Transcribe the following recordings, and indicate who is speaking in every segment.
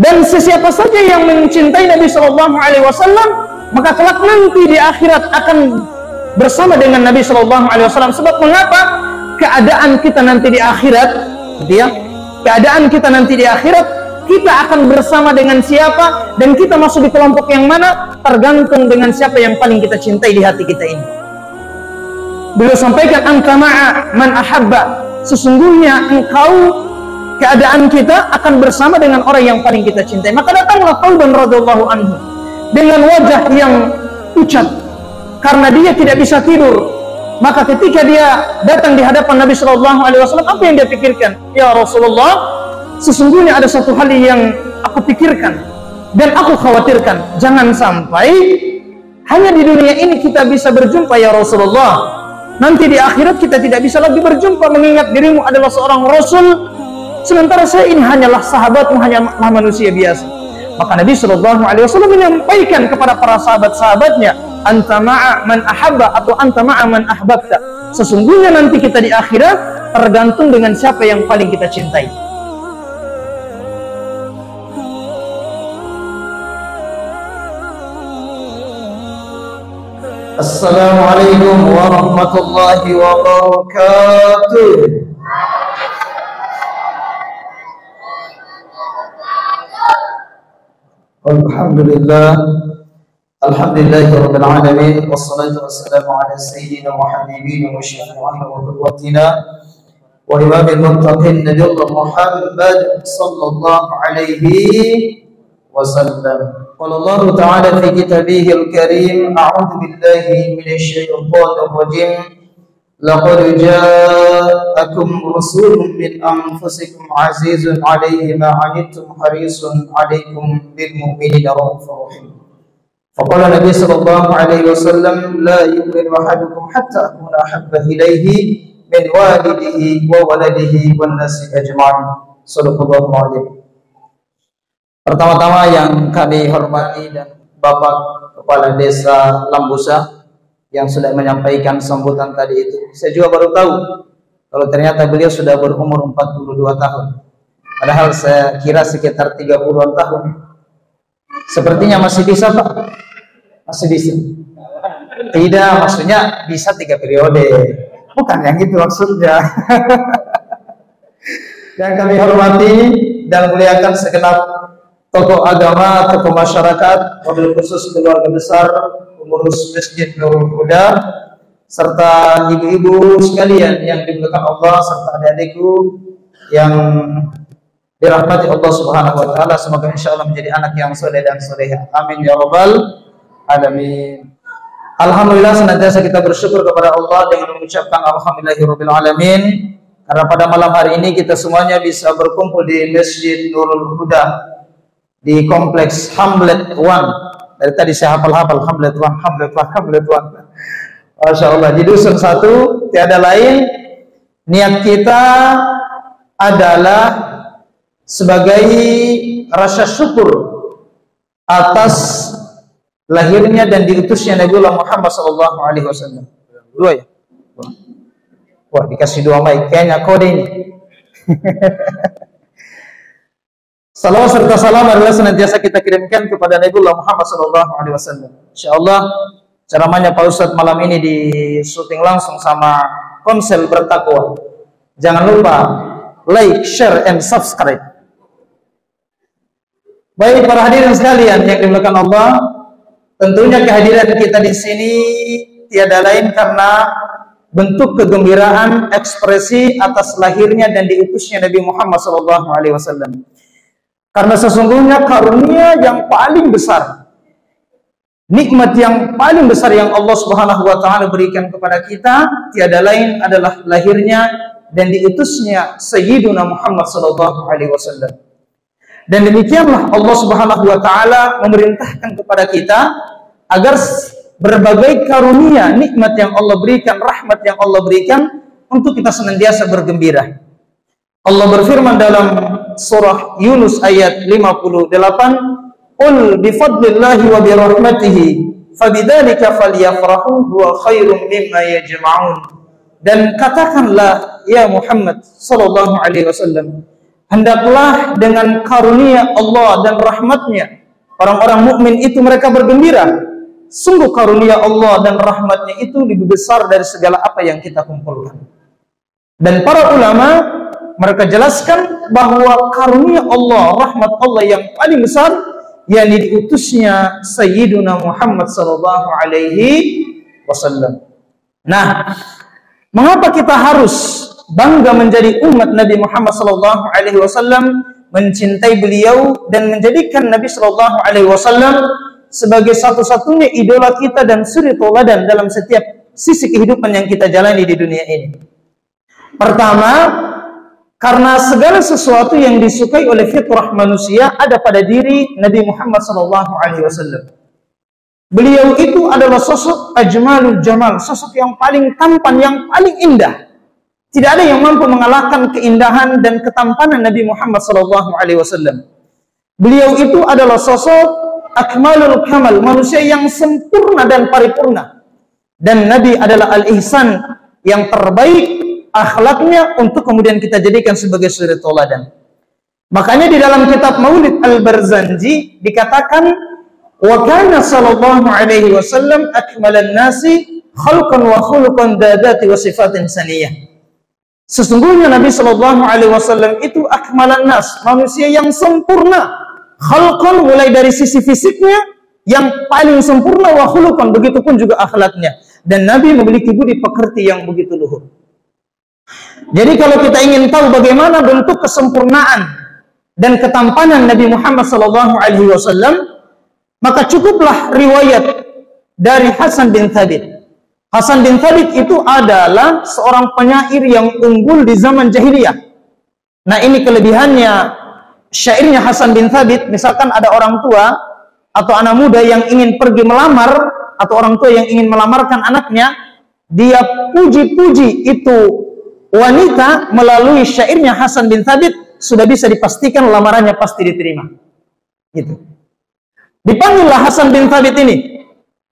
Speaker 1: Dan sesiapa saja yang mencintai Nabi Shallallahu Alaihi Wasallam, maka kelak nanti di akhirat akan bersama dengan Nabi Shallallahu Alaihi Wasallam. Sebab mengapa? Keadaan kita nanti di akhirat, keadaan kita nanti di akhirat, kita akan bersama dengan siapa dan kita masuk di kelompok yang mana tergantung dengan siapa yang paling kita cintai di hati kita ini. Beliau sampaikan, anta ma'a man ahabba, sesungguhnya engkau, keadaan kita akan bersama dengan orang yang paling kita cintai. Maka datanglah Thauban radhiyallahu anhu dengan wajah yang pucat karena dia tidak bisa tidur. Maka ketika dia datang di hadapan Nabi Shallallahu Alaihi Wasallam, apa yang dia pikirkan? Ya Rasulullah, sesungguhnya ada satu hal yang aku pikirkan dan aku khawatirkan, jangan sampai hanya di dunia ini kita bisa berjumpa ya Rasulullah, nanti di akhirat kita tidak bisa lagi berjumpa, mengingat dirimu adalah seorang Rasul, sementara saya ini hanyalah sahabatmu, hanyalah manusia biasa. Maka Nabi Shallallahu Alaihi Wasallam menyampaikan kepada para sahabat-sahabatnya, anta ma'a man ahabba atau anta ma'a man ahbabta, sesungguhnya nanti kita di akhirat tergantung dengan siapa yang paling kita cintai. Assalamualaikum warahmatullahi wabarakatuh. Alhamdulillah, alhamdulillahirabbil alamin, wassalatu wassalamu ala sayyidina wa habibina wa syafi'ina wa qudwatina wa imamil muttaqin nabiyina Muhammad sallallahu alaihi wasallam. Qala Allah ta'ala fi kitabihil karim, a'udzu billahi minasy syaithanir rajim. Laqad ja'akum rasulun min anfusikum 'azizun 'alaihi ma 'anittum harisun 'alaikum bil mu'minina raufur rahim. Faqala Nabi sallallahu alaihi wasallam, la yu'minu ahadukum hatta akuna ahabba ilaihi min walidihi wa waladihi wan nasi ajma'in. Shadaqallahu alaihi. Pertama-tama yang kami hormati dan Bapak Kepala Desa Lambusa yang sudah menyampaikan sambutan tadi itu. Saya juga baru tahu kalau ternyata beliau sudah berumur 42 tahun. Padahal saya kira sekitar 30-an tahun. Sepertinya masih bisa, Pak? Masih bisa? Tidak, maksudnya bisa 3 periode. Bukan yang itu maksudnya. Yang kami hormati dan muliakan segenap tokoh agama, tokoh masyarakat, wabil khusus keluarga besar pengurus Masjid Nurul Huda, serta ibu-ibu sekalian yang dimuliakan Allah, serta adik-adikku yang dirahmati Allah Subhanahu wa taala. Semoga insyaallah menjadi anak yang soleh dan soleha. Amin ya rabbal alamin. Alhamdulillah, senantiasa kita bersyukur kepada Allah dengan mengucapkan alhamdulillahirabbil alamin, karena pada malam hari ini kita semuanya bisa berkumpul di Masjid Nurul Huda di kompleks Hamlet 1. Dari tadi saya hafal-hafal Hamlet 1, Hamlet 1, Hamlet 1. Masya Allah. Di dusun 1 tiada lain, niat kita adalah sebagai rasa syukur atas lahirnya dan diutusnya Nabi Muhammad SAW. 2 ya? Wah, dikasih 2 mic, kayaknya kode ini. Salawat serta salam adalah senantiasa kita kirimkan kepada Nabi Muhammad SAW. Insyaallah ceramahnya Pak Ustadz malam ini di syuting langsung sama Konsel Bertakwa. Jangan lupa like, share, and subscribe. Baik para hadirin sekalian yang dimuliakan Allah, tentunya kehadiran kita di sini tiada lain karena bentuk kegembiraan ekspresi atas lahirnya dan diutusnya Nabi Muhammad SAW. Karena sesungguhnya karunia yang paling besar, nikmat yang paling besar yang Allah Subhanahu wa taala berikan kepada kita tiada lain adalah lahirnya dan diutusnya Sayyiduna Muhammad sallallahu alaihi wasallam. Dan demikianlah Allah Subhanahu wa taala memerintahkan kepada kita agar berbagai karunia, nikmat yang Allah berikan, rahmat yang Allah berikan untuk kita senantiasa bergembira. Allah berfirman dalam surah Yunus ayat 58, "Qul bifadlillahi wa birahmatihi fabidzalika falyafrahu huwa khairum mimma yajma'un." Dan katakanlah ya Muhammad sallallahu alaihi wasallam, hendaklah dengan karunia Allah dan rahmatnya orang-orang mukmin itu mereka bergembira. Sungguh karunia Allah dan rahmatnya itu lebih besar dari segala apa yang kita kumpulkan. Dan para ulama mereka jelaskan bahwa karunia Allah, rahmat Allah yang paling besar yang diutusnya Sayyiduna Muhammad sallallahu alaihi wasallam. Nah, mengapa kita harus bangga menjadi umat Nabi Muhammad sallallahu alaihi wasallam, mencintai beliau dan menjadikan Nabi sallallahu alaihi wasallam sebagai satu-satunya idola kita dan suri tauladan dalam setiap sisi kehidupan yang kita jalani di dunia ini? Pertama, karena segala sesuatu yang disukai oleh fitrah manusia ada pada diri Nabi Muhammad sallallahu alaihi wasallam. Beliau itu adalah sosok ajmalul jamal, sosok yang paling tampan, yang paling indah. Tidak ada yang mampu mengalahkan keindahan dan ketampanan Nabi Muhammad sallallahu alaihi wasallam. Beliau itu adalah sosok akmalul kamal, manusia yang sempurna dan paripurna. Dan Nabi adalah al-ihsan, yang terbaik akhlaknya untuk kemudian kita jadikan sebagai suri tauladan. Makanya di dalam kitab Maulid Al-Barzanji dikatakan, wa kana sallallahu alaihi wasallam akmalan nasi khalqan wa khuluqan dadati wa sifatin saniyah. Sesungguhnya Nabi sallallahu alaihi wasallam itu akmalan nas, manusia yang sempurna. Khalqan, mulai dari sisi fisiknya yang paling sempurna, wa khuluqan, begitupun juga akhlaknya. Dan Nabi memiliki budi pekerti yang begitu luhur. Jadi kalau kita ingin tahu bagaimana bentuk kesempurnaan dan ketampanan Nabi Muhammad sallallahu alaihi wasallam, maka cukuplah riwayat dari Hasan bin Thabit. Hasan bin Thabit itu adalah seorang penyair yang unggul di zaman jahiliyah. Nah, ini kelebihannya syairnya Hasan bin Thabit. Misalkan ada orang tua atau anak muda yang ingin pergi melamar, atau orang tua yang ingin melamarkan anaknya, dia puji-puji itu wanita melalui syairnya Hasan bin Thabit, sudah bisa dipastikan lamarannya pasti diterima. Gitu. Dipanggillah Hasan bin Thabit ini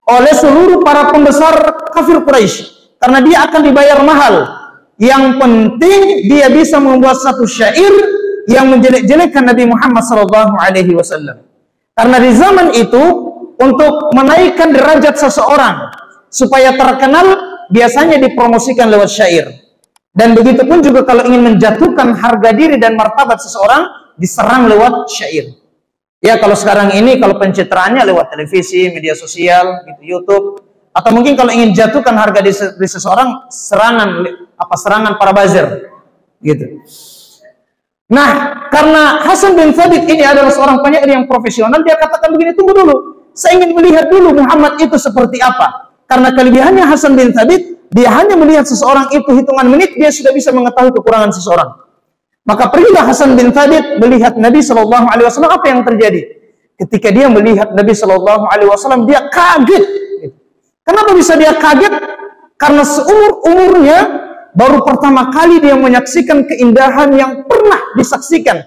Speaker 1: oleh seluruh para pembesar kafir Quraisy, karena dia akan dibayar mahal. Yang penting dia bisa membuat satu syair yang menjelek-jelekkan Nabi Muhammad sallallahu alaihi wasallam. Karena di zaman itu, untuk menaikkan derajat seseorang supaya terkenal, biasanya dipromosikan lewat syair. Dan begitu pun juga kalau ingin menjatuhkan harga diri dan martabat seseorang, diserang lewat syair. Ya, kalau sekarang ini kalau pencitraannya lewat televisi, media sosial, gitu, YouTube, atau mungkin kalau ingin jatuhkan harga di seseorang, serangan para buzzer, gitu. Nah, karena Hasan bin Thabit ini adalah seorang penyair yang profesional, dia katakan begini, tunggu dulu, saya ingin melihat dulu Muhammad itu seperti apa. Karena kelebihannya Hasan bin Thabit, dia hanya melihat seseorang itu hitungan menit, dia sudah bisa mengetahui kekurangan seseorang. Maka pergilah Hasan bin Thabit melihat Nabi sallallahu alaihi wasallam. Apa yang terjadi? Ketika dia melihat Nabi sallallahu alaihi wasallam, dia kaget. Kenapa bisa dia kaget? Karena seumur-umurnya baru pertama kali dia menyaksikan keindahan yang pernah disaksikan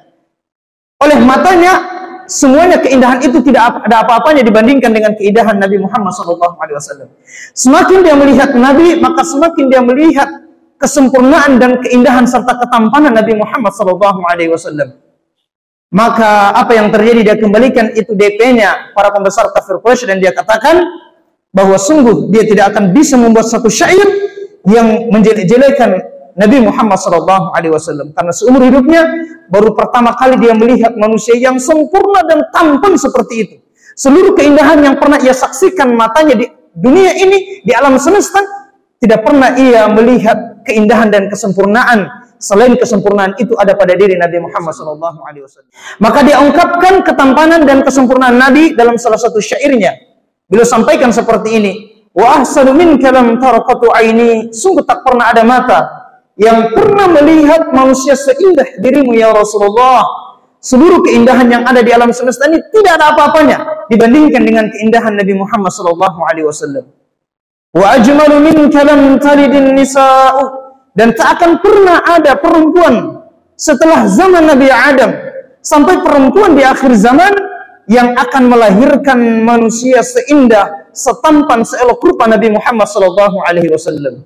Speaker 1: oleh matanya. Semuanya keindahan itu tidak ada apa-apanya dibandingkan dengan keindahan Nabi Muhammad sallallahu alaihi wasallam. Semakin dia melihat Nabi, maka semakin dia melihat kesempurnaan dan keindahan serta ketampanan Nabi Muhammad sallallahu alaihi wasallam. Maka apa yang terjadi, dia kembalikan itu DP-nya para pembesar kafir Quraisy, dan dia katakan bahwa sungguh dia tidak akan bisa membuat satu syair yang menjelek-jelekan Nabi Muhammad sallallahu alaihi wasallam, karena seumur hidupnya baru pertama kali dia melihat manusia yang sempurna dan tampan seperti itu. Seluruh keindahan yang pernah ia saksikan matanya di dunia ini, di alam semesta, tidak pernah ia melihat keindahan dan kesempurnaan selain kesempurnaan itu ada pada diri Nabi Muhammad sallallahu alaihi wasallam. Maka dia ungkapkan ketampanan dan kesempurnaan Nabi dalam salah satu syairnya. Beliau sampaikan seperti ini, wa ahsanu minka lam tarqatu aini, sungguh tak pernah ada mata yang pernah melihat manusia seindah dirimu ya Rasulullah. Seluruh keindahan yang ada di alam semesta ini tidak ada apa-apanya dibandingkan dengan keindahan Nabi Muhammad sallallahu alaihi wasallam. Wa ajmalu minka lam talidin nisa'u, dan tak akan pernah ada perempuan setelah zaman Nabi Adam sampai perempuan di akhir zaman yang akan melahirkan manusia seindah, setampan, seelok rupa Nabi Muhammad sallallahu alaihi wasallam.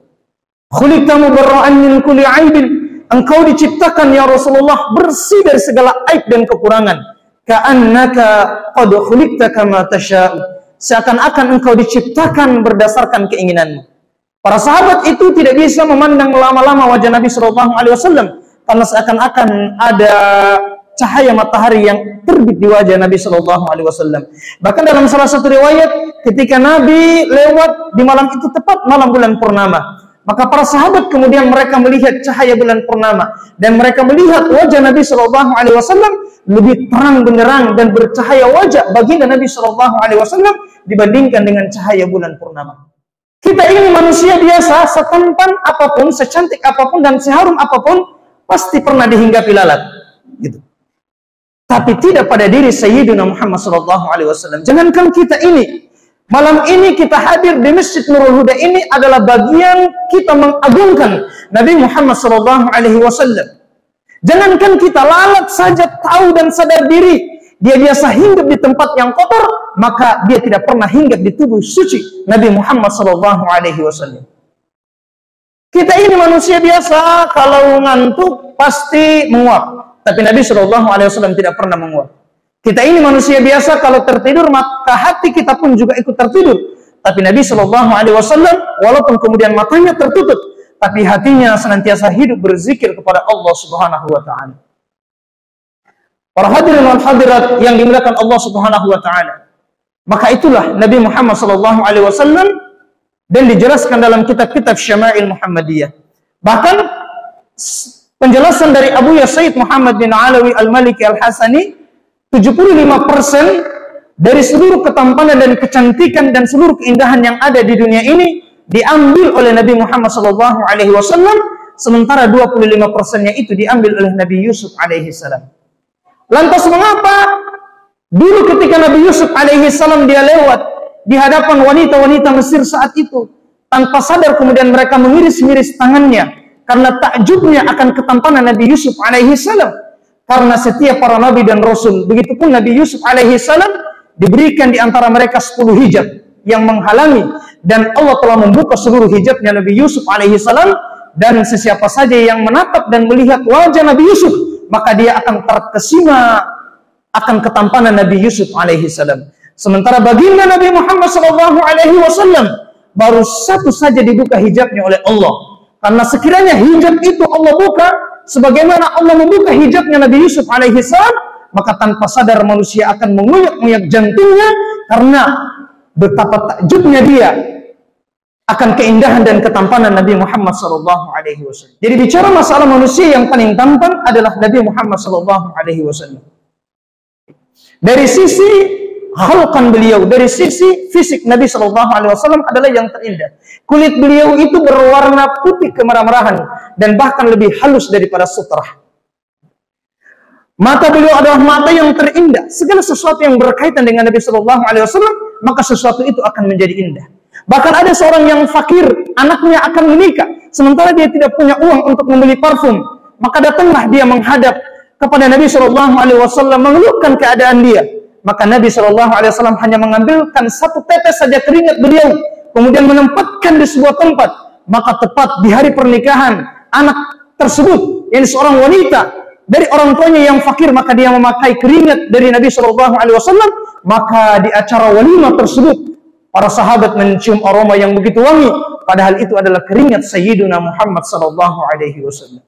Speaker 1: Khuliqta mubarra'an min kulli 'aibin, engkau diciptakan ya Rasulullah bersih dari segala aib dan kekurangan. Ka'annaka qad khuliqta kama tasha'u. Seakan-akan engkau diciptakan berdasarkan keinginanmu. Para sahabat itu tidak bisa memandang lama-lama wajah Nabi Shallallahu Alaihi Wasallam karena seakan-akan ada cahaya matahari yang terbit di wajah Nabi Shallallahu Alaihi Wasallam. Bahkan dalam salah satu riwayat, ketika Nabi lewat di malam itu tepat malam bulan purnama, maka para sahabat kemudian mereka melihat cahaya bulan purnama dan mereka melihat wajah Nabi Shallallahu Alaihi Wasallam lebih terang benderang dan bercahaya wajah baginda Nabi Shallallahu Alaihi Wasallam dibandingkan dengan cahaya bulan purnama. Kita ini manusia biasa, setampan apapun, secantik apapun dan seharum apapun, pasti pernah dihinggapi lalat. Gitu. Tapi tidak pada diri Sayyidina Muhammad Sallallahu Alaihi Wasallam. Jangankan kita ini, malam ini kita hadir di Masjid Nurul Huda ini adalah bagian kita mengagungkan Nabi Muhammad Sallallahu Alaihi Wasallam. Jangankan kita lalat saja tahu dan sadar diri, dia biasa hinggap di tempat yang kotor, maka dia tidak pernah hinggap di tubuh suci Nabi Muhammad Sallallahu Alaihi Wasallam. Kita ini manusia biasa, kalau ngantuk pasti menguap. Tapi Nabi Shallallahu Alaihi Wasallam tidak pernah menguap. Kita ini manusia biasa, kalau tertidur maka hati kita pun juga ikut tertidur. Tapi Nabi Shallallahu Alaihi Wasallam walaupun kemudian matanya tertutup, tapi hatinya senantiasa hidup berzikir kepada Allah Subhanahu Wa Taala. Para hadirin wal hadirat yang dimuliakan Allah Subhanahu Wa Taala, maka itulah Nabi Muhammad Shallallahu Alaihi Wasallam dan dijelaskan dalam kitab-kitab Syama'il Muhammadiyah. Bahkan penjelasan dari Abu Sayyid Muhammad bin Alawi Al-Maliki Al-Hasani, 75% dari seluruh ketampanan dan kecantikan dan seluruh keindahan yang ada di dunia ini diambil oleh Nabi Muhammad Sallallahu Alaihi Wasallam, sementara 25%-nya itu diambil oleh Nabi Yusuf Alaihi Salam. Lantas mengapa dulu ketika Nabi Yusuf Alaihi Salam dia lewat di hadapan wanita-wanita Mesir saat itu, tanpa sadar kemudian mereka mengiris-iris tangannya karena takjubnya akan ketampanan Nabi Yusuf Alaihi Salam? Karena setiap para nabi dan rasul, begitupun Nabi Yusuf Alaihi Salam diberikan di antara mereka 10 hijab yang menghalangi, dan Allah telah membuka seluruh hijabnya Nabi Yusuf Alaihi Salam, dan sesiapa saja yang menatap dan melihat wajah Nabi Yusuf, maka dia akan terkesima akan ketampanan Nabi Yusuf Alaihi Salam. Sementara baginda Nabi Muhammad Sallallahu Alaihi Wasallam baru satu saja dibuka hijabnya oleh Allah. Karena sekiranya hijab itu Allah buka, sebagaimana Allah membuka hijabnya Nabi Yusuf Alaihi Salam, maka tanpa sadar manusia akan menguyak-nguyak jantungnya karena betapa takjubnya dia akan keindahan dan ketampanan Nabi Muhammad Sallallahu Alaihi Wasallam. Jadi bicara masalah manusia yang paling tampan adalah Nabi Muhammad Sallallahu Alaihi Wasallam. Dari sisi khalqan beliau, dari sisi fisik Nabi Sallallahu Alaihi Wasallam adalah yang terindah. Kulit beliau itu berwarna putih kemerah-merahan dan bahkan lebih halus daripada sutra. Mata beliau adalah mata yang terindah. Segala sesuatu yang berkaitan dengan Nabi Sallallahu Alaihi Wasallam, maka sesuatu itu akan menjadi indah. Bahkan ada seorang yang fakir, anaknya akan menikah, sementara dia tidak punya uang untuk membeli parfum, maka datanglah dia menghadap kepada Nabi Shallallahu Alaihi Wasallam mengeluhkan keadaan dia. Maka Nabi Shallallahu Alaihi Wasallam hanya mengambilkan satu tetes saja keringat beliau, kemudian menempatkan di sebuah tempat. Maka tepat di hari pernikahan anak tersebut, yang seorang wanita dari orang tuanya yang fakir, maka dia memakai keringat dari Nabi Shallallahu Alaihi Wasallam. Maka di acara walimah tersebut, para sahabat mencium aroma yang begitu wangi, padahal itu adalah keringat Sayyidina Muhammad Sallallahu Alaihi Wasallam.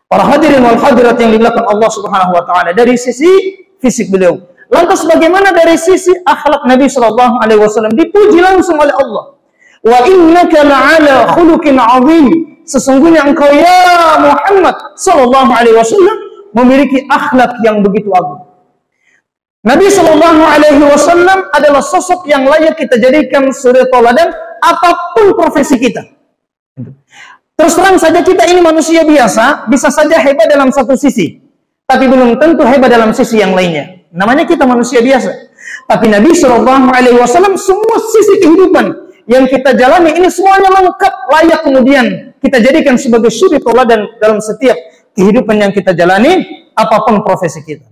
Speaker 1: Para hadirin wal hadirat yang dimuliakan Allah Subhanahu Wa Taala, dari sisi fisik beliau, lantas bagaimana dari sisi akhlak Nabi Sallallahu Alaihi Wasallam? Dipuji langsung oleh Allah. Wa innaka la'ala khuluqin 'azim. Sesungguhnya engkau ya Muhammad Sallallahu Alaihi Wasallam memiliki akhlak yang begitu agung. Nabi Sallallahu Alaihi Wasallam adalah sosok yang layak kita jadikan suri tauladan apapun profesi kita. Terus terang saja kita ini manusia biasa, bisa saja hebat dalam satu sisi, tapi belum tentu hebat dalam sisi yang lainnya. Namanya kita manusia biasa. Tapi Nabi Sallallahu Alaihi Wasallam semua sisi kehidupan yang kita jalani ini semuanya lengkap, layak kemudian kita jadikan sebagai suri tauladan dalam setiap kehidupan yang kita jalani, apapun profesi kita.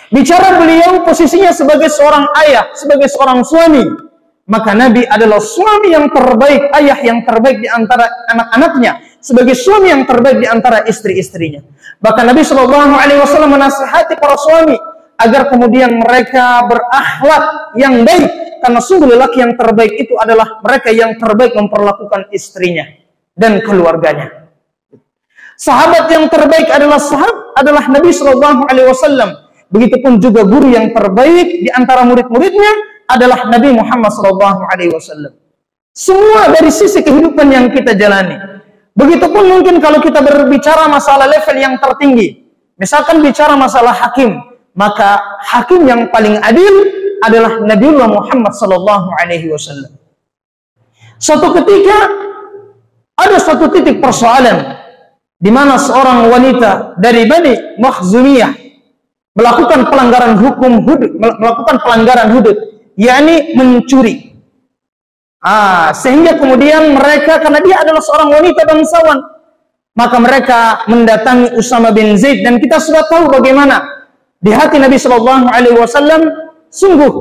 Speaker 1: Bicara beliau posisinya sebagai seorang ayah, sebagai seorang suami, maka Nabi adalah suami yang terbaik, ayah yang terbaik di antara anak-anaknya. sebagai suami yang terbaik di antara istri-istrinya. Bahkan Nabi Shallallahu Alaihi Wasallam menasihati para suami agar kemudian mereka berakhlak yang baik, karena sungguh lelaki yang terbaik itu adalah mereka yang terbaik memperlakukan istrinya dan keluarganya. Sahabat yang terbaik adalah Nabi Shallallahu Alaihi Wasallam. Begitupun juga guru yang terbaik di antara murid-muridnya adalah Nabi Muhammad Shallallahu Alaihi Wasallam. Semua dari sisi kehidupan yang kita jalani. Begitupun mungkin kalau kita berbicara masalah level yang tertinggi, misalkan bicara masalah hakim, maka hakim yang paling adil adalah Nabiullah Muhammad Shallallahu Alaihi Wasallam. Suatu ketika ada suatu titik persoalan di mana seorang wanita dari Bani Makhzumiyah melakukan pelanggaran hukum hudud, yakni mencuri. Sehingga kemudian mereka, karena dia adalah seorang wanita bangsawan, maka mereka mendatangi Usama bin Zaid, dan kita sudah tahu bagaimana di hati Nabi Shallallahu Alaihi Wasallam. Sungguh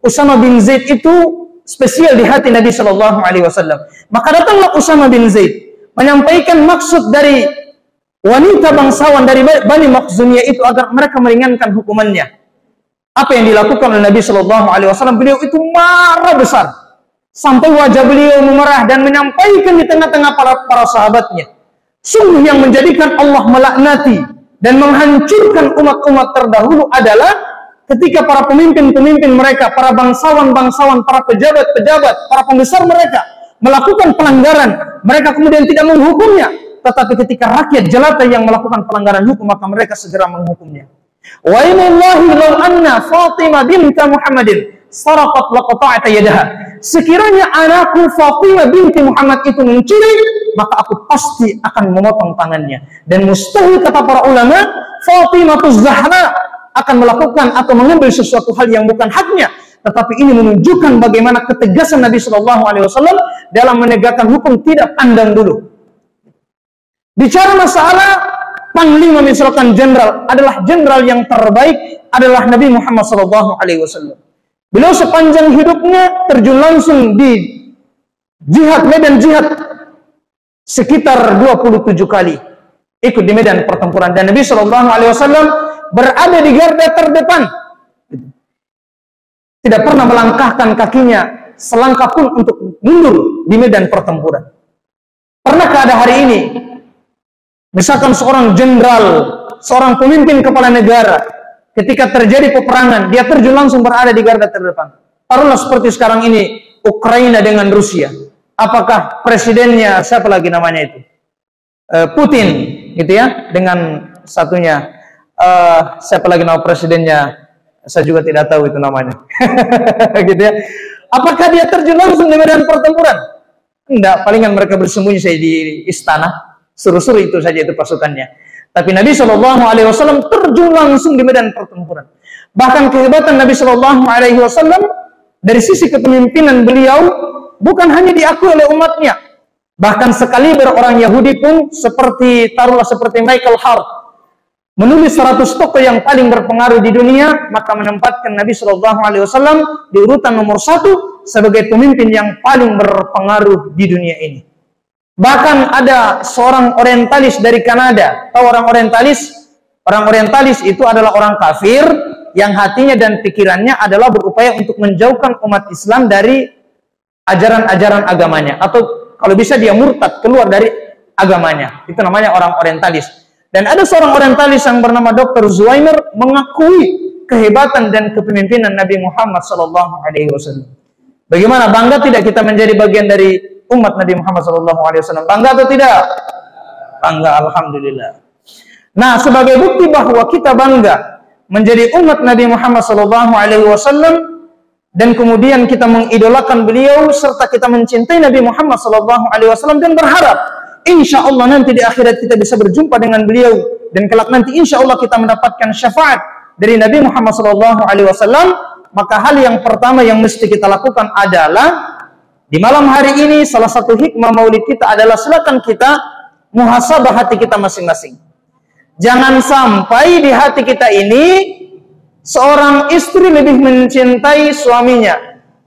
Speaker 1: Usama bin Zaid itu spesial di hati Nabi Shallallahu Alaihi Wasallam. Maka datanglah Usama bin Zaid menyampaikan maksud dari wanita bangsawan dari Bani Makhzumiyah itu agar mereka meringankan hukumannya. Apa yang dilakukan oleh Nabi Shallallahu Alaihi Wasallam? Beliau itu marah besar sampai wajah beliau memerah dan menyampaikan di tengah-tengah para sahabatnya. Sungguh yang menjadikan Allah melaknati dan menghancurkan umat-umat terdahulu adalah ketika para pemimpin-pemimpin mereka, para bangsawan-bangsawan, para pejabat-pejabat, para pembesar mereka melakukan pelanggaran, mereka kemudian tidak menghukumnya. Tetapi ketika rakyat jelata yang melakukan pelanggaran hukum, maka mereka segera menghukumnya. Wa inallahi law anna Fatimah binta Muhammadin saraqat laqata'ta yadaha. Sekiranya anakku Fatimah binti Muhammad itu mencuri, maka aku pasti akan memotong tangannya. Dan mustahil, kata para ulama, Fatimah Zahra akan melakukan atau mengambil sesuatu hal yang bukan haknya. Tetapi ini menunjukkan bagaimana ketegasan Nabi Shallallahu Alaihi Wasallam dalam menegakkan hukum, tidak pandang dulu. Bicara masalah panglima, misalkan jenderal, adalah jenderal yang terbaik adalah Nabi Muhammad Shallallahu Alaihi Wasallam. Beliau sepanjang hidupnya terjun langsung di jihad, medan jihad sekitar 27 kali ikut di medan pertempuran, dan Nabi Shallallahu Alaihi Wasallam berada di garda terdepan, tidak pernah melangkahkan kakinya selangkah pun untuk mundur di medan pertempuran. Pernahkah ada hari ini misalkan seorang jenderal, seorang pemimpin kepala negara, ketika terjadi peperangan, dia terjun langsung berada di garda terdepan? Taruhlah seperti sekarang ini Ukraina dengan Rusia. Apakah presidennya, siapa lagi namanya itu? Putin, gitu ya, dengan satunya siapa lagi nama presidennya? Saya juga tidak tahu itu namanya. Gitu ya. Apakah dia terjun langsung di medan pertempuran? Enggak, palingan mereka bersembunyi saya di istana. Suruh-suruh itu saja itu pasukannya. Tapi Nabi Shallallahu Alaihi Wasallam terjun langsung di medan pertempuran. Bahkan kehebatan Nabi Shallallahu Alaihi Wasallam dari sisi kepemimpinan beliau bukan hanya diakui oleh umatnya. Bahkan sekaliber orang Yahudi pun seperti, taruhlah seperti Michael Hart, menulis 100 tokoh yang paling berpengaruh di dunia, maka menempatkan Nabi Shallallahu Alaihi Wasallam di urutan nomor 1 sebagai pemimpin yang paling berpengaruh di dunia ini. Bahkan ada seorang orientalis dari Kanada. Tahu orang orientalis? Orang orientalis itu adalah orang kafir yang hatinya dan pikirannya adalah berupaya untuk menjauhkan umat Islam dari ajaran-ajaran agamanya, atau kalau bisa dia murtad, keluar dari agamanya. Itu namanya orang orientalis. Dan ada seorang orientalis yang bernama Dr. Zuhair mengakui kehebatan dan kepemimpinan Nabi Muhammad SAW. Bagaimana, bangga tidak kita menjadi bagian dari umat Nabi Muhammad SAW? Bangga atau tidak? Bangga, alhamdulillah. Nah, sebagai bukti bahwa kita bangga menjadi umat Nabi Muhammad SAW dan kemudian kita mengidolakan beliau serta kita mencintai Nabi Muhammad SAW dan berharap insya Allah nanti di akhirat kita bisa berjumpa dengan beliau, dan kelak nanti insya Allah kita mendapatkan syafaat dari Nabi Muhammad SAW. Maka hal yang pertama yang mesti kita lakukan adalah di malam hari ini, salah satu hikmah maulid kita adalah silakan kita muhasabah hati kita masing-masing. Jangan sampai di hati kita ini seorang istri lebih mencintai suaminya,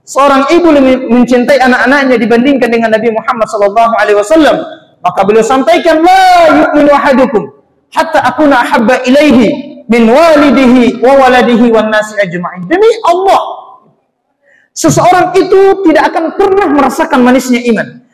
Speaker 1: seorang ibu lebih mencintai anak-anaknya dibandingkan dengan Nabi Muhammad SAW. Maka beliau sampaikan, la yu'minu ahadukum hatta akuna ahabba ilaihi min walidihi wa waladihi wan nasi ajma'in. Demi Allah, seseorang itu tidak akan pernah merasakan manisnya iman,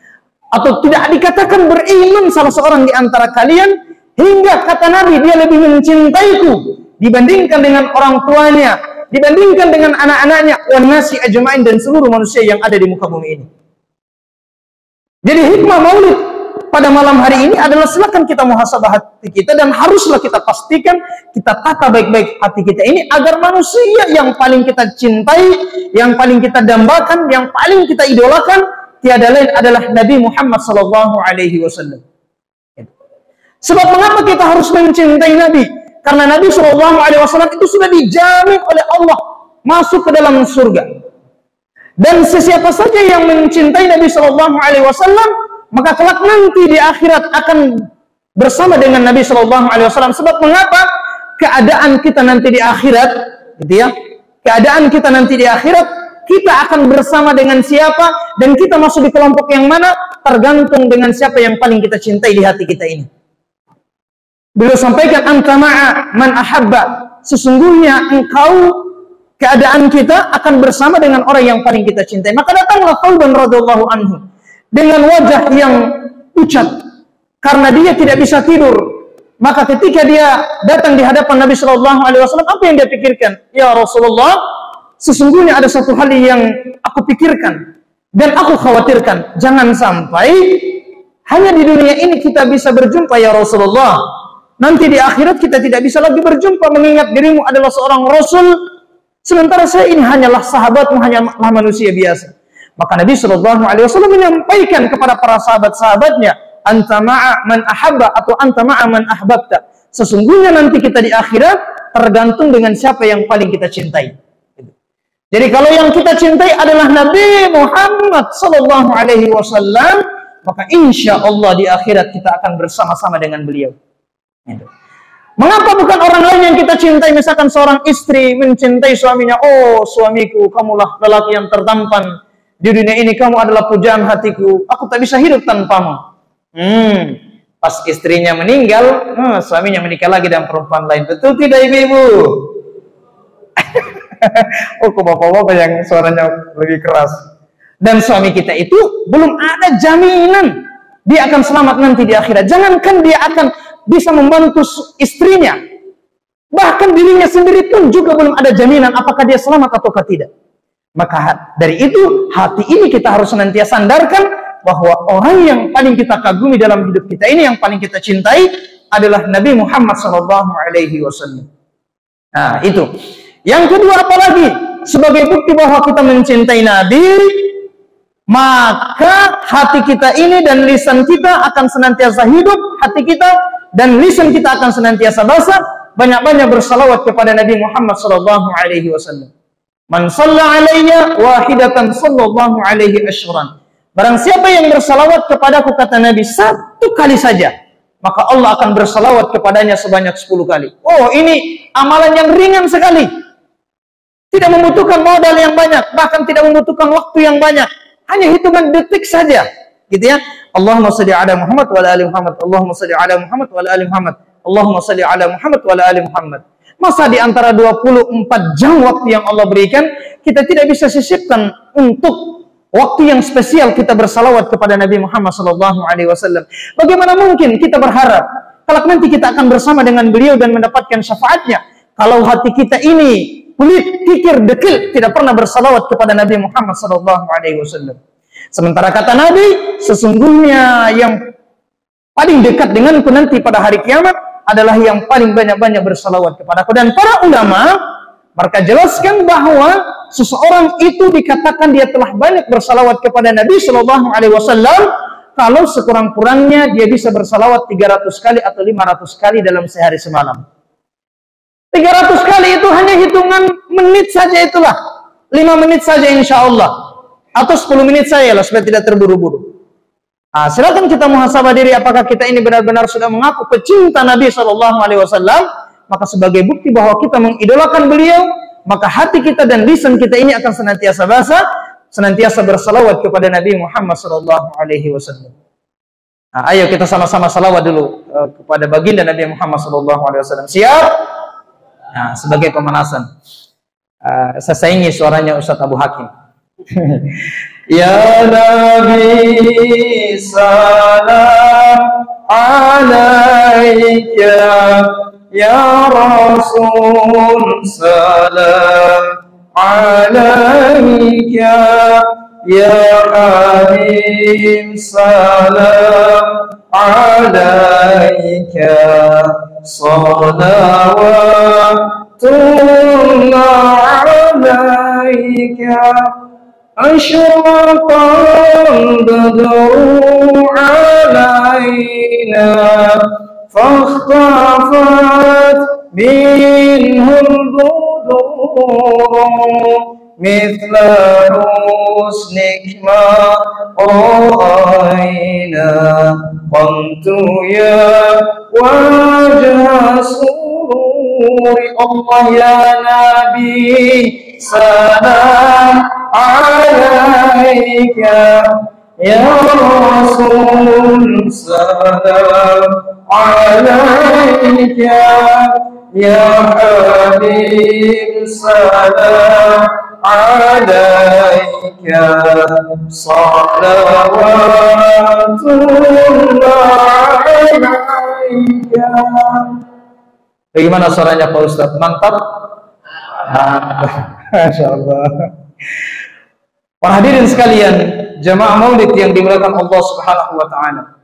Speaker 1: atau tidak dikatakan beriman salah seorang di antara kalian hingga kata Nabi dia lebih mencintaiku dibandingkan dengan orang tuanya, dibandingkan dengan anak-anaknya, wan nasi ajma'in, dan seluruh manusia yang ada di muka bumi ini. Jadi hikmah maulid pada malam hari ini adalah silakan kita muhasabah hati kita, dan haruslah kita pastikan kita tata baik-baik hati kita ini agar manusia yang paling kita cintai, yang paling kita dambakan, yang paling kita idolakan tiada lain adalah Nabi Muhammad SAW. Sebab mengapa kita harus mencintai Nabi? Karena Nabi SAW itu sudah dijamin oleh Allah masuk ke dalam surga. Dan sesiapa saja yang mencintai Nabi SAW, maka kelak nanti di akhirat akan bersama dengan Nabi SAW. Sebab mengapa? Keadaan kita nanti di akhirat, gitu ya, keadaan kita nanti di akhirat, kita akan bersama dengan siapa, dan kita masuk di kelompok yang mana, tergantung dengan siapa yang paling kita cintai di hati kita ini. Beliau sampaikan, anta ma'a man ahabba, sesungguhnya engkau, keadaan kita akan bersama dengan orang yang paling kita cintai. Maka datanglah Thawban radhiyallahu anhu dengan wajah yang pucat karena dia tidak bisa tidur. Maka ketika dia datang di hadapan Nabi SAW, apa yang dia pikirkan? Ya Rasulullah, sesungguhnya ada satu hal yang aku pikirkan dan aku khawatirkan, jangan sampai hanya di dunia ini kita bisa berjumpa ya Rasulullah, nanti di akhirat kita tidak bisa lagi berjumpa, mengingat dirimu adalah seorang Rasul, sementara saya ini hanyalah sahabatmu, hanyalah manusia biasa. Maka Nabi SAW menyampaikan kepada para sahabat-sahabatnya, anta ma'a man ahabba, atau anta ma'a man ahbabta. Sesungguhnya nanti kita di akhirat tergantung dengan siapa yang paling kita cintai. Jadi kalau yang kita cintai adalah Nabi Muhammad SAW, maka insya Allah di akhirat kita akan bersama-sama dengan beliau. Mengapa bukan orang lain yang kita cintai? Misalkan seorang istri mencintai suaminya, oh suamiku, kamulah lelaki yang tertampan di dunia ini, kamu adalah pujaan hatiku, aku tak bisa hidup tanpamu. Pas istrinya meninggal, suaminya menikah lagi dengan perempuan lain. Betul tidak ibu-ibu? Oh, kok bapak-bapak yang suaranya lebih keras. Dan suami kita itu belum ada jaminan dia akan selamat nanti di akhirat. Jangankan dia akan bisa membantu istrinya, bahkan dirinya sendiri pun juga belum ada jaminan apakah dia selamat ataukah tidak. Maka dari itu hati ini kita harus senantiasa sandarkan bahwa orang yang paling kita kagumi dalam hidup kita ini, yang paling kita cintai adalah Nabi Muhammad SAW. Nah itu. Yang kedua, apalagi sebagai bukti bahwa kita mencintai Nabi, maka hati kita ini dan lisan kita akan senantiasa hidup, hati kita dan lisan kita akan senantiasa basah, banyak-banyak bersalawat kepada Nabi Muhammad SAW. Man shalla alayya wahidatan sallallahu alaihi asyran. Barang siapa yang bersalawat kepadaku, kata Nabi, satu kali saja, maka Allah akan bersalawat kepadanya sebanyak 10 kali. Oh, ini amalan yang ringan sekali. Tidak membutuhkan modal yang banyak, bahkan tidak membutuhkan waktu yang banyak. Hanya hitungan detik saja, gitu ya. Allahumma shalli ala Muhammad wa ala ali Muhammad. Allahumma shalli ala Muhammad wa ala ali Muhammad. Allahumma shalli ala Muhammad wa ala ali Muhammad. Masa di antara 24 jam waktu yang Allah berikan, kita tidak bisa sisipkan untuk waktu yang spesial kita bersalawat kepada Nabi Muhammad SAW. Bagaimana mungkin kita berharap kalau nanti kita akan bersama dengan beliau dan mendapatkan syafaatnya, kalau hati kita ini kulit, kikir, dekil, tidak pernah bersalawat kepada Nabi Muhammad SAW. Sementara kata Nabi, sesungguhnya yang paling dekat denganku nanti pada hari kiamat adalah yang paling banyak-banyak bersalawat kepadaku. Dan para ulama mereka jelaskan bahwa seseorang itu dikatakan dia telah banyak bersalawat kepada Nabi SAW kalau sekurang-kurangnya dia bisa bersalawat 300 kali atau 500 kali dalam sehari semalam. 300 kali itu hanya hitungan menit saja, itulah 5 menit saja insya Allah, atau 10 menit saja lah, supaya tidak terburu-buru. Nah, silakan kita muhasabah diri, apakah kita ini benar-benar sudah mengaku pecinta Nabi SAW. Maka sebagai bukti bahwa kita mengidolakan beliau, maka hati kita dan lisan kita ini akan senantiasa basah, senantiasa bersalawat kepada Nabi Muhammad SAW. Nah, ayo kita sama-sama salawat dulu kepada baginda Nabi Muhammad SAW. Siap? Nah, sebagai pemanasan. Saya saingi suaranya Ustaz Abu Hakim. Ya Nabi salam alaika, ya Rasul salam alaika, ya Habib salam alaika, salawatullah alaika. أشرق البدر علينا فاختفت منه البدور مثل حسنك ما رأينا قمت يا وجه سرور الله يا نبي سلام عليك يا رسول سلام عليك يا حبيب سلام عليك صلوات الله عليك. Bagaimana suaranya Pak Ustaz? Mantap? Masya Allah. Para hadirin sekalian, jamaah maulid yang dimuliakan Allah Subhanahu wa Ta'ala.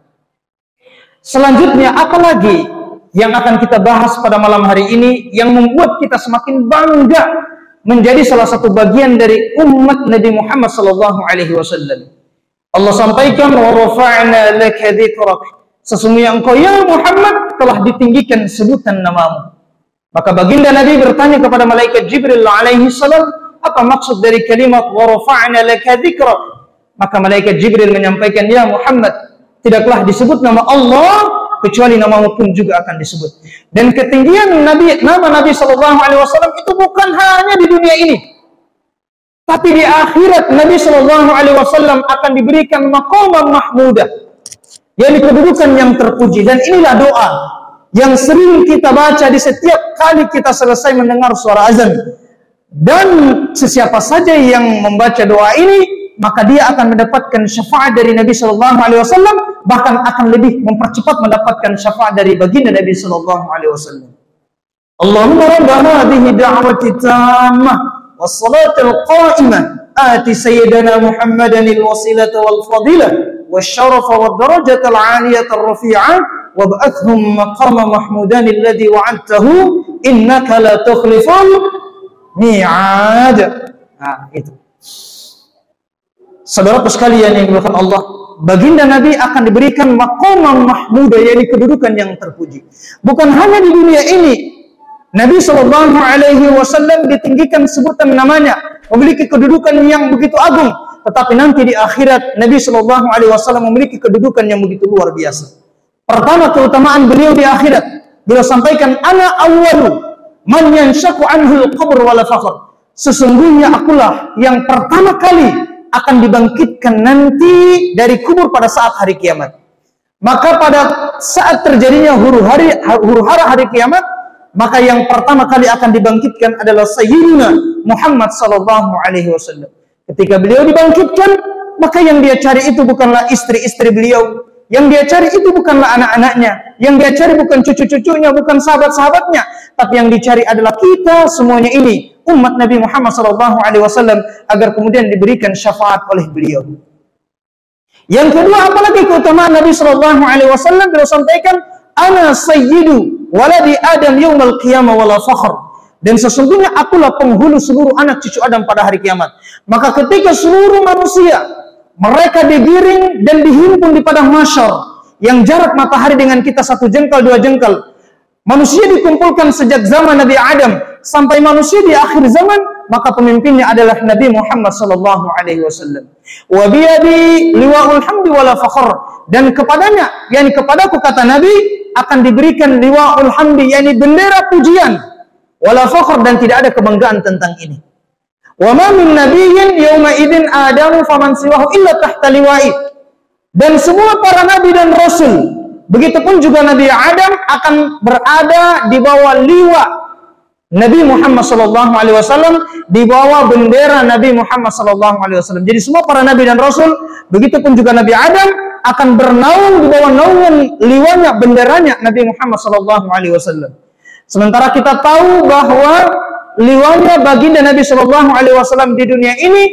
Speaker 1: Selanjutnya, apalagi yang akan kita bahas pada malam hari ini yang membuat kita semakin bangga menjadi salah satu bagian dari umat Nabi Muhammad sallallahu alaihi wasallam. Allah sampaikan, wa rafa'na laka dzikrak. Sesungguhnya engkau ya Muhammad telah ditinggikan sebutan namamu. Maka baginda Nabi bertanya kepada malaikat Jibril alaihi salam, apa maksud dari kalimat wa rafa'na laka dzikrak? Maka malaikat Jibril menyampaikan, ya Muhammad, tidaklah disebut nama Allah kecuali namamu pun juga akan disebut. Dan ketinggian nama Nabi sallallahu alaihi wasallam itu bukan hanya di dunia ini, tapi di akhirat Nabi sallallahu alaihi wasallam akan diberikan maqaman mahmudah, yakni kedudukan yang terpuji. Dan inilah doa yang sering kita baca di setiap kali kita selesai mendengar suara azan. Dan sesiapa saja yang membaca doa ini, maka dia akan mendapatkan syafaat dari Nabi sallallahu alaihi wasallam, bahkan akan lebih mempercepat mendapatkan syafaat dari baginda Nabi sallallahu alaihi wasallam. Allahumma rabbana hadhihi da'wati tammah was-salatul qa'imah ati sayyidana Muhammadan al-wasilata wal fadilah wasyarafa wad darajata al-'aliyata ar-rafi'ah wab'athhum maqama mahmudan alladhi wa'adtahu innaka la tukhliful mi'ad. Nah, itu. Saudaraku sekalian yang dimuliakan Allah, baginda Nabi akan diberikan maqaman mahmudah, yaitu kedudukan yang terpuji. Bukan hanya di dunia ini, Nabi sallallahu alaihi wasallam ditinggikan sebutan namanya, memiliki kedudukan yang begitu agung, tetapi nanti di akhirat Nabi sallallahu alaihi wasallam memiliki kedudukan yang begitu luar biasa. Pertama, keutamaan beliau di akhirat, beliau sampaikan, ana awwalu man yanshaku anhu al-qabr wala fakhr. Sesungguhnya akulah yang pertama kali akan dibangkitkan nanti dari kubur pada saat hari kiamat. Maka pada saat terjadinya huru-hara hari kiamat, maka yang pertama kali akan dibangkitkan adalah Sayyidina Muhammad sallallahu alaihi wasallam. Ketika beliau dibangkitkan, maka yang dia cari itu bukanlah istri-istri beliau, yang dia cari itu bukanlah anak-anaknya, yang dia cari bukan cucu-cucunya, bukan sahabat-sahabatnya, tapi yang dicari adalah kita semuanya ini, umat Nabi Muhammad SAW, agar kemudian diberikan syafaat oleh beliau. Yang kedua, apalagi keutamaan Nabi SAW, beliau sampaikan, ana sayyidu waladi Adam yaumal qiyamah wala fakhr. Dan sesungguhnya akulah penghulu seluruh anak cucu Adam pada hari kiamat. Maka ketika seluruh manusia mereka digiring dan dihimpun di padang mahsyar yang jarak matahari dengan kita 1 jengkal 2 jengkal, manusia dikumpulkan sejak zaman Nabi Adam sampai manusia di akhir zaman, maka pemimpinnya adalah Nabi Muhammad sallallahu alaihi wasallam. Wa biyadi liwa'ul hamdi wala fakhr. Dan kepadanya, yakni kepadaku, kata Nabi, akan diberikan liwa'ul hamdi, yakni bendera pujian, wala fakhr, dan tidak ada kebanggaan tentang ini. Wa ma min nabiyyin yawma idzin adamu faman siwahu illa tahta liwa'i. Dan semua para nabi dan rasul, begitupun juga Nabi Adam akan berada di bawah liwa Nabi Muhammad SAW, di bawah bendera Nabi Muhammad SAW. Jadi semua para nabi dan rasul, begitupun juga Nabi Adam akan bernaung di bawah naungan liwanya, benderanya Nabi Muhammad SAW. Sementara kita tahu bahwa liwanya baginda Nabi SAW di dunia ini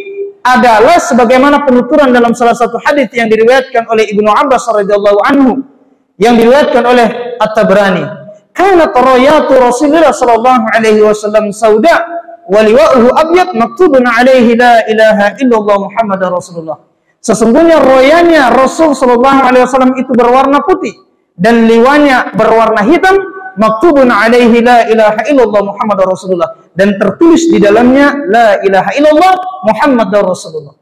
Speaker 1: adalah sebagaimana penuturan dalam salah satu hadis yang diriwayatkan oleh Ibnu Abbas radhiyallahu anhu, yang diriwayatkan oleh At-Tabrani. Kanat rayatu Rasulullah sallallahu alaihi wasallam sauda wa liwa'uhu abyad maktubun alaihi la ilaha illallah Muhammadar Rasulullah. Sesungguhnya royanya Rasul sallallahu alaihi wasallam itu berwarna putih dan liwanya berwarna hitam, maktubun alaihi la ilaha illallah Muhammadar Rasulullah, dan tertulis di dalamnya la ilaha illallah Muhammadar Rasulullah.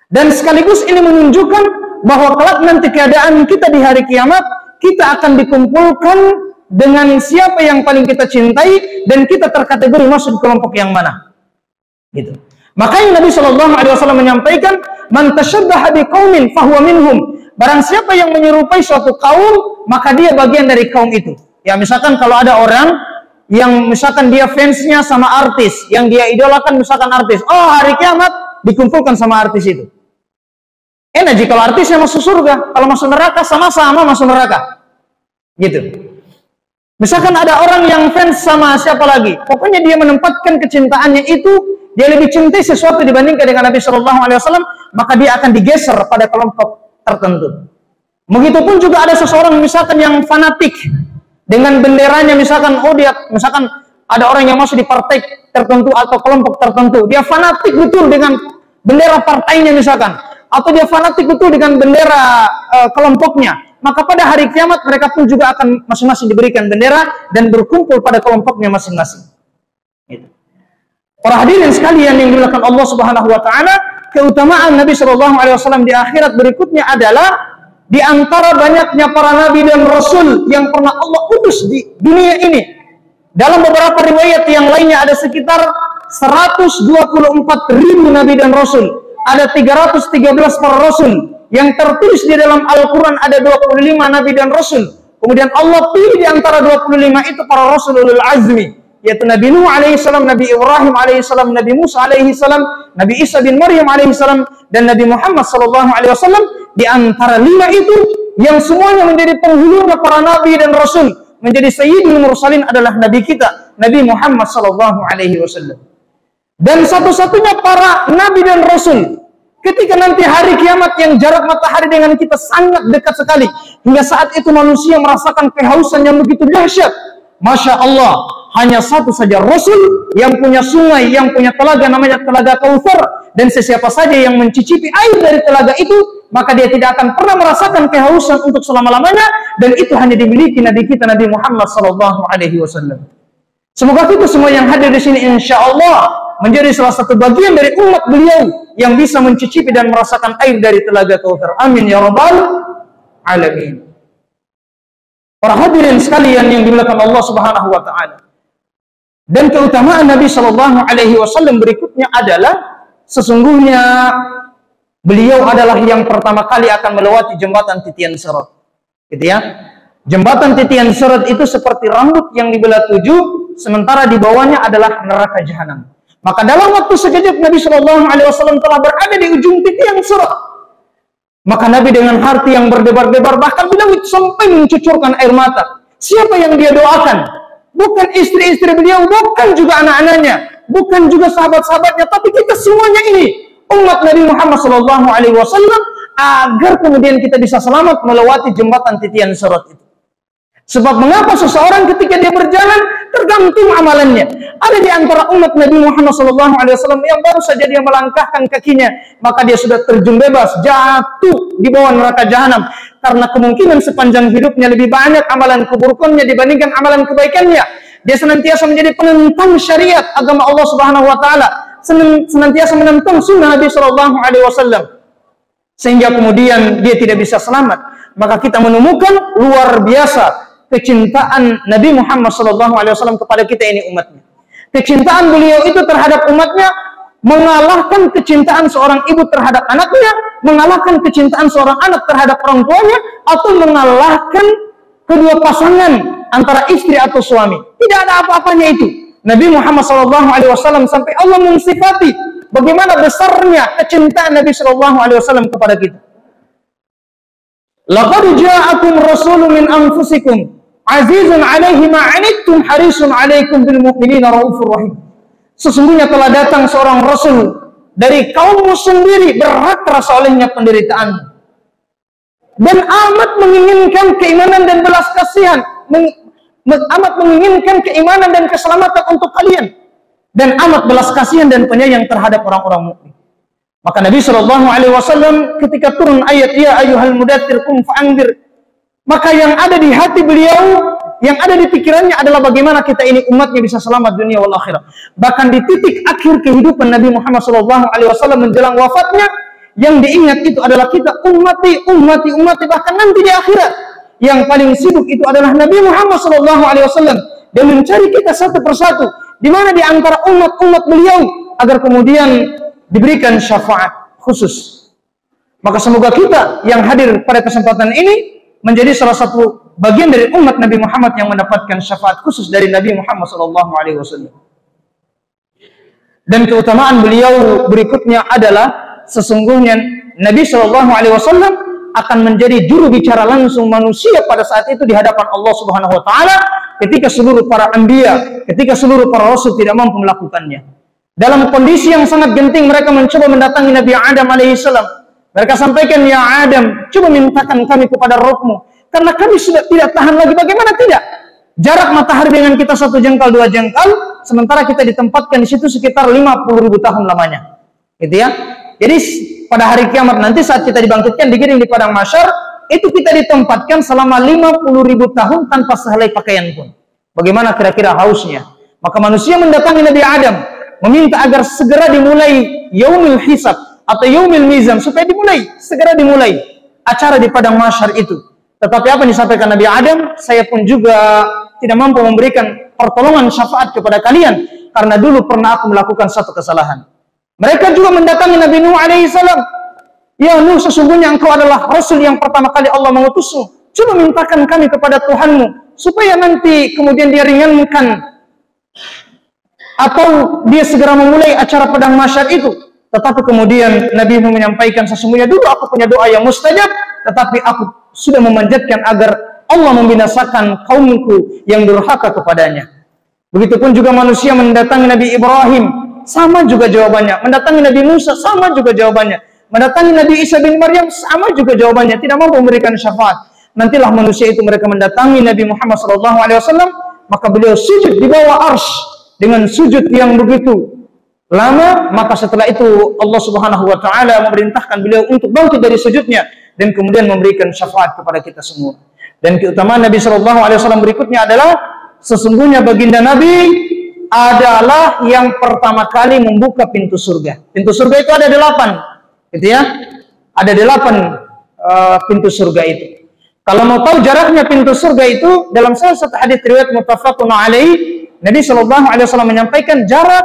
Speaker 1: Dan sekaligus ini menunjukkan bahwa kelak nanti keadaan kita di hari kiamat, kita akan dikumpulkan dengan siapa yang paling kita cintai dan kita terkategori masuk kelompok yang mana. Gitu. Makanya Nabi SAW menyampaikan, man tasyabbaha biqaumin fahuwa minhum. Barang siapa yang menyerupai suatu kaum, maka dia bagian dari kaum itu. Ya, misalkan kalau ada orang yang misalkan dia fansnya sama artis, yang dia idolakan misalkan artis, oh hari kiamat dikumpulkan sama artis itu. Enak jika kalau artisnya masuk surga, kalau masuk neraka sama-sama masuk neraka. Gitu. Misalkan ada orang yang fans sama siapa lagi, pokoknya dia menempatkan kecintaannya itu, dia lebih cintai sesuatu dibandingkan dengan Nabi SAW, maka dia akan digeser pada kelompok tertentu. Begitupun juga ada seseorang misalkan yang fanatik dengan benderanya, misalkan misalkan ada orang yang masuk di partai tertentu atau kelompok tertentu, dia fanatik betul dengan bendera partainya misalkan, atau dia fanatik betul dengan bendera kelompoknya, maka pada hari kiamat mereka pun juga akan masing-masing diberikan bendera dan berkumpul pada kelompoknya masing-masing. Gitu. Para hadirin sekalian yang dimuliakan Allah Subhanahu wa taala, keutamaan Nabi SAW di akhirat berikutnya adalah di antara banyaknya para nabi dan rasul yang pernah Allah utus di dunia ini. Dalam beberapa riwayat yang lainnya ada sekitar 124.000 nabi dan rasul. Ada 313 para rasul. Yang tertulis di dalam Al-Quran ada 25 nabi dan rasul. Kemudian Allah pilih di antara 25 itu para rasul ulul azmi, yaitu Nabi Nuh alaihissalam, Nabi Ibrahim alaihissalam, Nabi Musa alaihissalam, Nabi Isa bin Maryam alaihissalam, dan Nabi Muhammad SAW. Di antara 5 itu yang semuanya menjadi penghulunya para nabi dan rasul, menjadi sayyidul mursalin adalah nabi kita, Nabi Muhammad SAW. Dan satu-satunya para nabi dan rasul, ketika nanti hari kiamat yang jarak matahari dengan kita sangat dekat sekali, hingga saat itu manusia merasakan kehausan yang begitu dahsyat, Masya Allah, hanya satu saja rasul yang punya sungai, yang punya telaga, namanya telaga Kautsar, dan sesiapa saja yang mencicipi air dari telaga itu, maka dia tidak akan pernah merasakan kehausan untuk selama-lamanya, dan itu hanya dimiliki Nabi kita, Nabi Muhammad SAW. Semoga kita semua yang hadir di sini insya Allah menjadi salah satu bagian dari umat beliau yang bisa mencicipi dan merasakan air dari telaga Kautsar. Amin ya rabbal alamin. Para hadirin sekalian yang dimuliakan Allah Subhanahu wa taala. Dan keutamaan Nabi SAW berikutnya adalah sesungguhnya beliau adalah yang pertama kali akan melewati jembatan titian sirat. Gitu ya. Jembatan titian sirat itu seperti rambut yang dibelah 7, sementara di bawahnya adalah neraka jahanam. Maka dalam waktu sekejap Nabi SAW telah berada di ujung titian sirat. Maka Nabi dengan hati yang berdebar-debar, bahkan beliau sampai mencucurkan air mata. Siapa yang dia doakan? Bukan istri-istri beliau, bukan juga anak-anaknya, bukan juga sahabat-sahabatnya, tapi kita semuanya ini umat Nabi Muhammad SAW, agar kemudian kita bisa selamat melewati jembatan titian sirat itu. Sebab mengapa seseorang ketika dia berjalan tergantung amalannya. Ada di antara umat Nabi Muhammad SAW yang baru saja dia melangkahkan kakinya, maka dia sudah terjun bebas, jatuh di bawah neraka jahanam. Karena kemungkinan sepanjang hidupnya lebih banyak amalan keburukannya dibandingkan amalan kebaikannya. Dia senantiasa menjadi penentang syariat agama Allah Subhanahu Wa Taala, senantiasa menentang sunnah Nabi SAW, sehingga kemudian dia tidak bisa selamat. Maka kita menemukan luar biasa kecintaan Nabi Muhammad SAW kepada kita ini umatnya. Kecintaan beliau itu terhadap umatnya mengalahkan kecintaan seorang ibu terhadap anaknya, mengalahkan kecintaan seorang anak terhadap orang tuanya, atau mengalahkan kedua pasangan antara istri atau suami. Tidak ada apa-apanya itu. Nabi Muhammad SAW sampai Allah mensifati bagaimana besarnya kecintaan Nabi SAW kepada kita. Laqad ja'akum rasulun min anfusikum azizun 'alaihi ma 'anittum harisun 'alaikum bil mu'minina raufur rahim. Sesungguhnya telah datang seorang rasul dari kaummu sendiri, berat terasa olehnya penderitaan, dan amat menginginkan keimanan dan belas kasihan, amat menginginkan keimanan dan keselamatan untuk kalian, dan amat belas kasihan dan penyayang terhadap orang-orang mukmin. Maka Nabi SAW ketika turun ayat ya ayyuhal mudaththir qum fa'anzir, maka yang ada di hati beliau, yang ada di pikirannya adalah bagaimana kita ini umatnya bisa selamat dunia wal akhirah. Bahkan di titik akhir kehidupan Nabi Muhammad SAW menjelang wafatnya, yang diingat itu adalah kita ummati, bahkan nanti di akhirat yang paling sibuk itu adalah Nabi Muhammad SAW, dan mencari kita satu persatu di mana di antara umat-umat beliau agar kemudian diberikan syafaat khusus. Maka semoga kita yang hadir pada kesempatan ini menjadi salah satu bagian dari umat Nabi Muhammad yang mendapatkan syafaat khusus dari Nabi Muhammad SAW. Dan keutamaan beliau berikutnya adalah sesungguhnya Nabi SAW akan menjadi juru bicara langsung manusia pada saat itu di hadapan Allah Subhanahu Wa Taala, ketika seluruh para anbiya, ketika seluruh para rasul tidak mampu melakukannya. Dalam kondisi yang sangat genting, mereka mencoba mendatangi Nabi Adam alaihissalam. Mereka sampaikan, ya Adam, coba mintakan kami kepada Rabbmu, karena kami sudah tidak tahan lagi. Bagaimana tidak? Jarak matahari dengan kita 1 jengkal 2 jengkal, sementara kita ditempatkan di situ sekitar 50.000 tahun lamanya. Gitu ya. Jadi pada hari kiamat nanti saat kita dibangkitkan, digiring di padang mahsyar, itu kita ditempatkan selama 50.000 tahun tanpa sehelai pakaian pun. Bagaimana kira-kira hausnya? Maka manusia mendatangi Nabi Adam, meminta agar segera dimulai yaumil hisab atau yaumil mizan, supaya segera dimulai acara di padang mahsyar itu. Tetapi apa yang disampaikan Nabi Adam, saya pun juga tidak mampu memberikan pertolongan syafaat kepada kalian, karena dulu pernah aku melakukan satu kesalahan. Mereka juga mendatangi Nabi Nuh alaihissalam. Ya Nuh, sesungguhnya engkau adalah Rasul yang pertama kali Allah mengutusmu. Coba mintakan kami kepada Tuhanmu, supaya nanti kemudian dia ringankan atau dia segera memulai acara padang mahsyar itu. Tetapi kemudian Nabi menyampaikan, sesungguhnya dulu aku punya doa yang mustajab, tetapi aku sudah memanjatkan agar Allah membinasakan kaumku yang durhaka kepadanya. Begitupun juga manusia mendatangi Nabi Ibrahim, sama juga jawabannya. Mendatangi Nabi Musa, sama juga jawabannya. Mendatangi Nabi Isa bin Maryam, sama juga jawabannya. Tidak mampu memberikan syafaat. Nantilah manusia itu mereka mendatangi Nabi Muhammad SAW, maka beliau sujud di bawah arsy dengan sujud yang begitu lama. Maka setelah itu Allah Subhanahu Wa Taala memerintahkan beliau untuk bangkit dari sujudnya dan kemudian memberikan syafaat kepada kita semua. Dan keutamaan Nabi SAW berikutnya adalah sesungguhnya baginda Nabi adalah yang pertama kali membuka pintu surga. Pintu surga itu ada 8, gitu ya. Ada 8 pintu surga itu. Kalau mau tahu jaraknya pintu surga itu, dalam salah satu hadits riwayat muttafaqun alaih, Nabi SAW menyampaikan jarak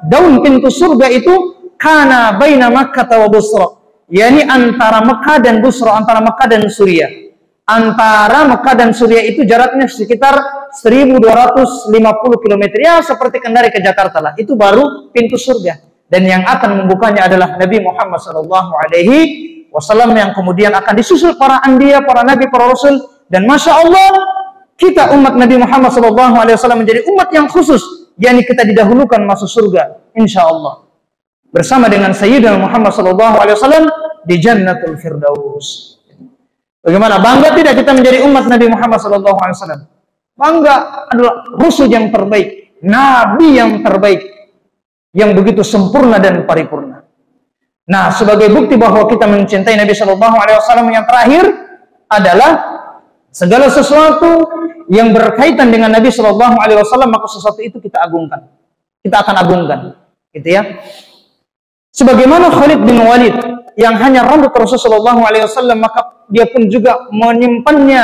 Speaker 1: daun pintu surga itu kana baina Makkah wa Busra, yakni antara Mekah dan Busra, antara Mekah dan Suriah. Antara Mekah dan Suriah itu jaraknya sekitar 1250 km, ya seperti Kendari ke Jakarta lah. Itu baru pintu surga, dan yang akan membukanya adalah Nabi Muhammad SAW, yang kemudian akan disusul para anbiya, para nabi, para rasul. Dan masya Allah, kita umat Nabi Muhammad SAW menjadi umat yang khusus, yakni kita didahulukan masuk surga, insya Allah, bersama dengan Sayyidina Muhammad SAW di Jannatul Firdaus. Bagaimana bangga tidak kita menjadi umat Nabi Muhammad SAW? Bangga, adalah Rasul yang terbaik, Nabi yang terbaik, yang begitu sempurna dan paripurna. Nah, sebagai bukti bahwa kita mencintai Nabi SAW, yang terakhir adalah segala sesuatu yang berkaitan dengan Nabi SAW, maka sesuatu itu kita agungkan, kita akan agungkan, gitu ya. Sebagaimana Khalid bin Walid yang hanya rambut Rasulullah SAW, maka dia pun juga menyimpannya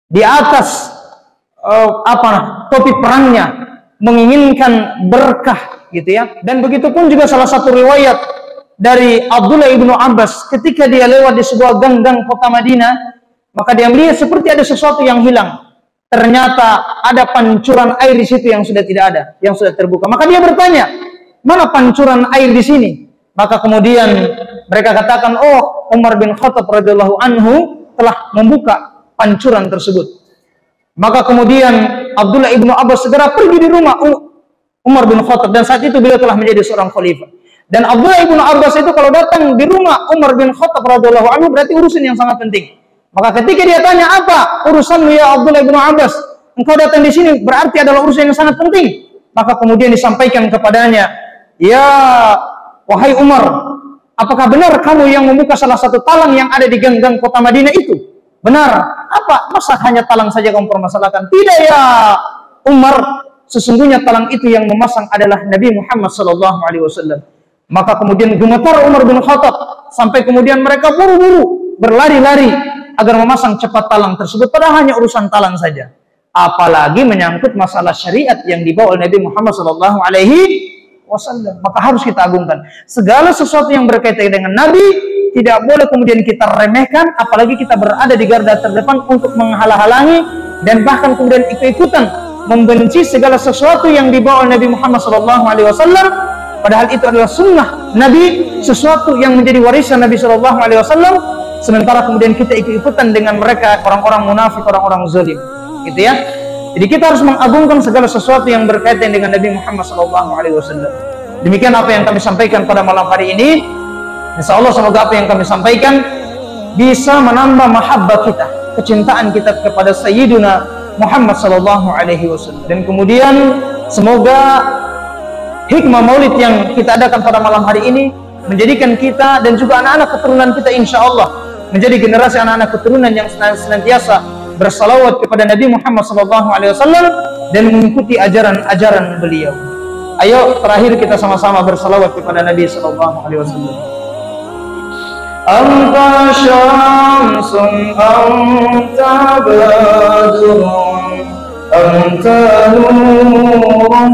Speaker 1: di atas topi perangnya, menginginkan berkah gitu ya. Dan begitu pun juga salah satu riwayat dari Abdullah ibnu Abbas ketika dia lewat di sebuah gang-gang kota Madinah, maka dia melihat seperti ada sesuatu yang hilang. Ternyata ada pancuran air di situ yang sudah tidak ada, yang sudah terbuka. Maka dia bertanya, mana pancuran air di sini? Maka kemudian mereka katakan, oh, Umar bin Khattab radhiyallahu anhu telah membuka pancuran tersebut. Maka kemudian Abdullah ibnu Abbas segera pergi di rumah Umar bin Khattab, dan saat itu beliau telah menjadi seorang khalifah. Dan Abdullah ibnu Abbas itu kalau datang di rumah Umar bin Khattab radhiyallahu anhu berarti urusan yang sangat penting. Maka ketika dia tanya, apa urusanmu ya Abdullah ibnu Abbas? Engkau datang di sini berarti adalah urusan yang sangat penting. Maka kemudian disampaikan kepadanya, ya wahai Umar, apakah benar kamu yang membuka salah satu talang yang ada di gang-gang kota Madinah itu? Benar. Apa? Masa hanya talang saja kamu permasalahkan? Tidak ya Umar, sesungguhnya talang itu yang memasang adalah Nabi Muhammad SAW. Maka kemudian gemetar Umar bin Khattab, sampai kemudian mereka buru-buru berlari-lari agar memasang cepat talang tersebut, padahal hanya urusan talang saja. Apalagi menyangkut masalah syariat yang dibawa oleh Nabi Muhammad SAW. Maka harus kita agungkan segala sesuatu yang berkaitan dengan Nabi, tidak boleh kemudian kita remehkan, apalagi kita berada di garda terdepan untuk menghalang-halangi dan bahkan kemudian ikut-ikutan membenci segala sesuatu yang dibawa oleh Nabi Muhammad SAW. Padahal itu adalah sunnah Nabi, sesuatu yang menjadi warisan Nabi SAW. Sementara kemudian kita ikut-ikutan dengan mereka, orang-orang munafik, orang-orang zalim, gitu ya. Jadi kita harus mengagungkan segala sesuatu yang berkaitan dengan Nabi Muhammad SAW. Demikian apa yang kami sampaikan pada malam hari ini. Insya Allah semoga apa yang kami sampaikan bisa menambah mahabbah kita, kecintaan kita kepada Sayyiduna Muhammad SAW. Dan kemudian semoga hikmah maulid yang kita adakan pada malam hari ini menjadikan kita dan juga anak-anak keturunan kita insya Allah menjadi generasi anak-anak keturunan yang senantiasa bersalawat kepada Nabi Muhammad SAW dan mengikuti ajaran-ajaran beliau. Ayo terakhir kita sama-sama bersalawat kepada Nabi SAW. Anta syamsun anta badrun anta nurun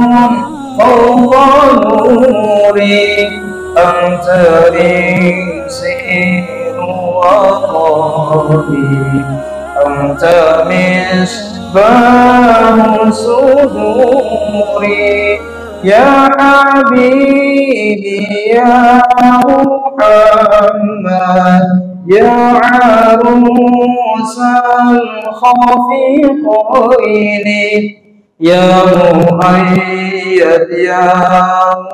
Speaker 1: fawqa nuri anta insiru wa qadi anta misbahu suduri ya habibi ya Muhammad ya arusal khafiqaini ya muhayyad ya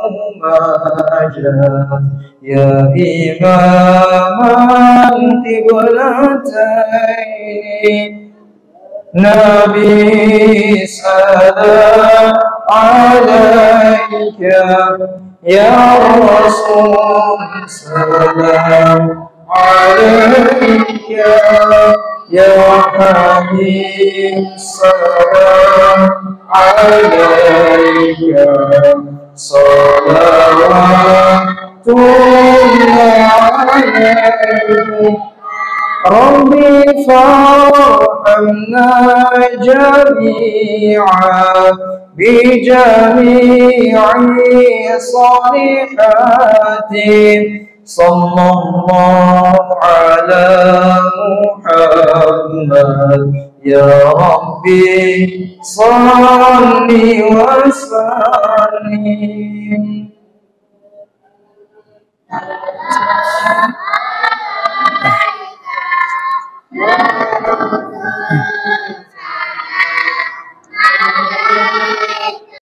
Speaker 1: mumajad ya imaman tiblataini Nabi salam alaika ya Rasul salam alaika ya Habib salam alaika salawatullah alaika Rabbi farhamna jami'a bi jami'i salihati sallallahu ala Muhammad ya Rabbi salli wa sallim.